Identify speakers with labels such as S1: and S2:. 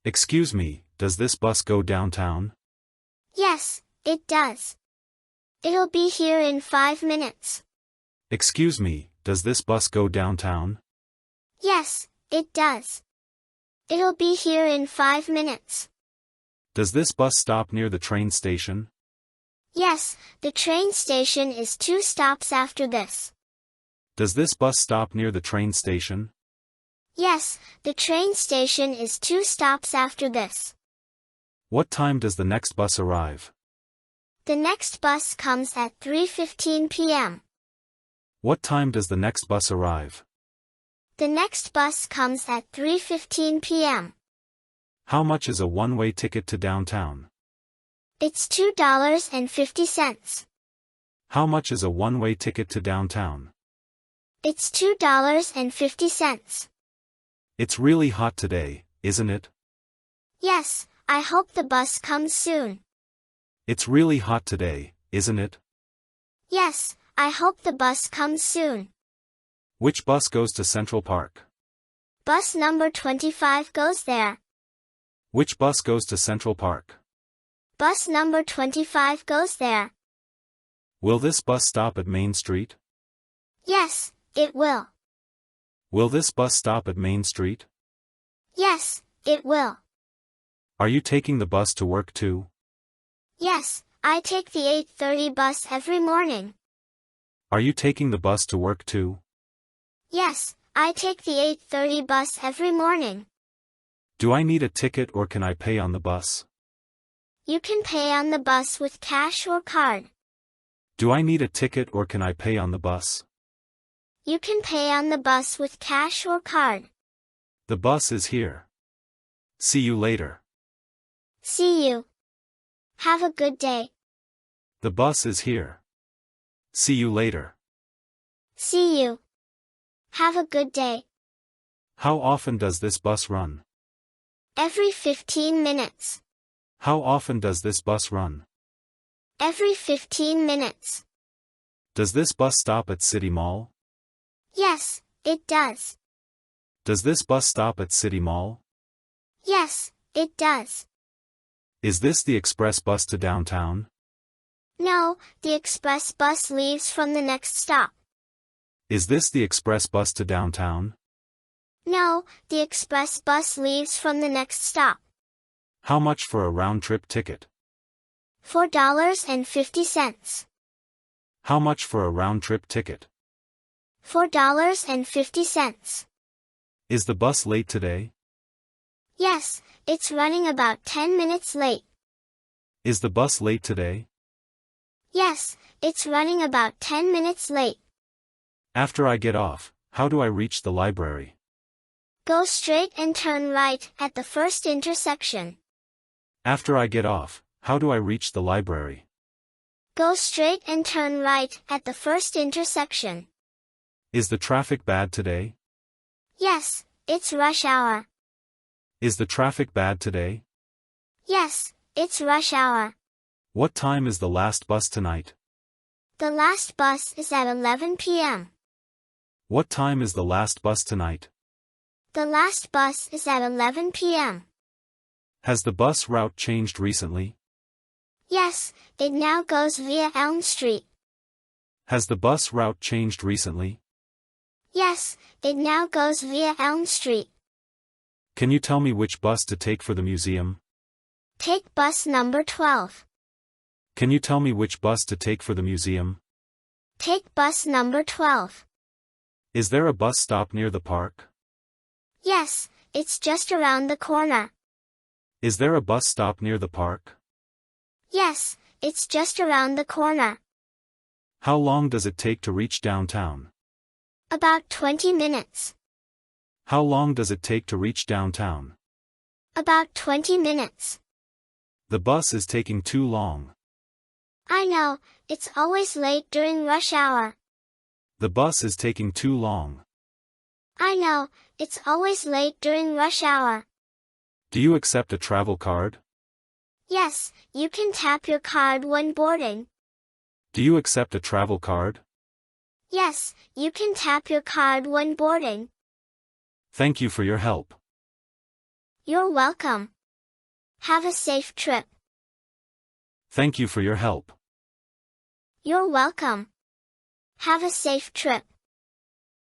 S1: Excuse me, does this bus go downtown?
S2: Yes, it does. It'll be here in 5 minutes.
S1: Excuse me, does this bus go downtown?
S2: Yes, it does. It'll be here in 5 minutes.
S1: Does this bus stop near the train station?
S2: Yes, the train station is 2 stops after this.
S1: Does this bus stop near the train station?
S2: Yes, the train station is 2 stops after this.
S1: What time does the next bus arrive?
S2: The next bus comes at 3:15 p.m.
S1: What time does the next bus arrive?
S2: The next bus comes at 3:15 p.m.
S1: How much is a one-way ticket to downtown?
S2: It's $2.50.
S1: How much is a one-way ticket to downtown?
S2: It's $2.50.
S1: It's really hot today, isn't it?
S2: Yes, I hope the bus comes soon.
S1: It's really hot today, isn't it?
S2: Yes, I hope the bus comes soon.
S1: Which bus goes to Central Park?
S2: Bus number 25 goes there.
S1: Which bus goes to Central Park?
S2: Bus number 25 goes there.
S1: Will this bus stop at Main Street?
S2: Yes, it will.
S1: Will this bus stop at Main Street?
S2: Yes, it will.
S1: Are you taking the bus to work too?
S2: Yes, I take the 8:30 bus every morning.
S1: Are you taking the bus to work too?
S2: Yes, I take the 8:30 bus every morning.
S1: Do I need a ticket or can I pay on the bus?
S2: You can pay on the bus with cash or card.
S1: Do I need a ticket or can I pay on the bus?
S2: You can pay on the bus with cash or card.
S1: The bus is here. See you later.
S2: See you. Have a good day.
S1: The bus is here. See you later.
S2: See you. Have a good day.
S1: How often does this bus run?
S2: Every 15 minutes.
S1: How often does this bus run?
S2: Every 15 minutes.
S1: Does this bus stop at City Mall?
S2: Yes, it does.
S1: Does this bus stop at City Mall?
S2: Yes, it does.
S1: Is this the express bus to downtown?
S2: No, the express bus leaves from the next stop.
S1: Is this the express bus to downtown?
S2: No, the express bus leaves from the next stop.
S1: How much for a round-trip ticket?
S2: $4.50.
S1: How much for a round-trip ticket?
S2: $4.50.
S1: Is the bus late today?
S2: Yes, it's running about 10 minutes late.
S1: Is the bus late today?
S2: Yes, it's running about 10 minutes late.
S1: After I get off, how do I reach the library?
S2: Go straight and turn right at the first intersection.
S1: After I get off, how do I reach the library?
S2: Go straight and turn right at the first intersection.
S1: Is the traffic bad today?
S2: Yes, it's rush hour.
S1: Is the traffic bad today?
S2: Yes, it's rush hour.
S1: What time is the last bus tonight?
S2: The last bus is at 11 p.m.
S1: What time is the last bus tonight?
S2: The last bus is at 11 p.m.
S1: Has the bus route changed recently?
S2: Yes, it now goes via Elm Street.
S1: Has the bus route changed recently?
S2: Yes, it now goes via Elm Street.
S1: Can you tell me which bus to take for the museum?
S2: Take bus number 12.
S1: Can you tell me which bus to take for the museum?
S2: Take bus number 12.
S1: Is there a bus stop near the park?
S2: Yes, it's just around the corner.
S1: Is there a bus stop near the park?
S2: Yes, it's just around the corner.
S1: How long does it take to reach downtown?
S2: About 20 minutes.
S1: How long does it take to reach downtown?
S2: About 20 minutes.
S1: The bus is taking too long.
S2: I know, it's always late during rush hour.
S1: The bus is taking too long.
S2: I know, it's always late during rush hour.
S1: Do you accept a travel card?
S2: Yes, you can tap your card when boarding.
S1: Do you accept a travel card?
S2: Yes, you can tap your card when boarding.
S1: Thank you for your help.
S2: You're welcome. Have a safe trip.
S1: Thank you for your help.
S2: You're welcome. Have a safe trip.